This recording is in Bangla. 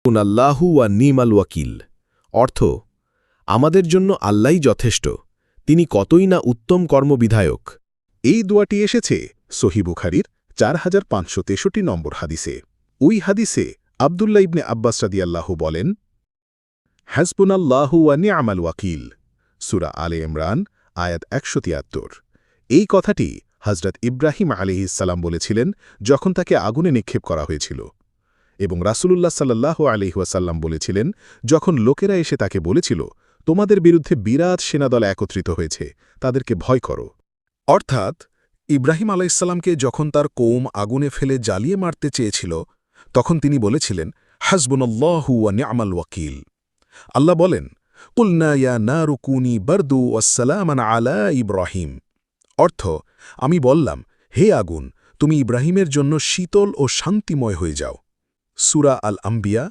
আল্লাহু ওয়া নিমাল ওয়াকিল। অর্থ, আমাদের জন্য আল্লাহই যথেষ্ট, তিনি কতই না উত্তম কর্মবিধায়ক। এই দোয়াটি এসেছে সহিহ বুখারীর 4563 নম্বর হাদিসে। ওই হাদিসে আব্দুল্লাহ ইবনে আব্বাস রাদিয়াল্লাহু বলেন, হাসবুনাল্লাহু ওয়া নি'মাল ওয়াকিল, সূরা আলে ইমরান আয়াত 173। এই কথাটি হযরত ইব্রাহিম আলাইহিস সালাম বলেছিলেন যখন তাকে আগুনে নিক্ষেপ করা হয়েছিল, এবং রাসূলুল্লাহ সাল্লাল্লাহু আলাইহি ওয়াসাল্লাম বলেছিলেন যখন লোকেরা এসে তাকে বলেছিল, তোমাদের বিরুদ্ধে বিরাট সেনাদল একত্রিত হয়েছে, তাদেরকে ভয় করো। অর্থাৎ ইব্রাহিম আলাইহিসসালামকে যখন তার কওম আগুনে ফেলে জ্বালিয়ে মারতে চেয়েছিল, তখন তিনি বলেছিলেন, হাসবুনাল্লাহু ওয়া নি'মাল ওয়াকিল। আল্লাহ বলেন, কুলনা ইয়া নারু কুনি বারদু ওয়াসসালামান আলা ইব্রাহিম। অর্থ, আমি বললাম, হে আগুন, তুমি ইব্রাহিমের জন্য শীতল ও শান্তিময় হয়ে যাও। সূরা আল আম্বিয়া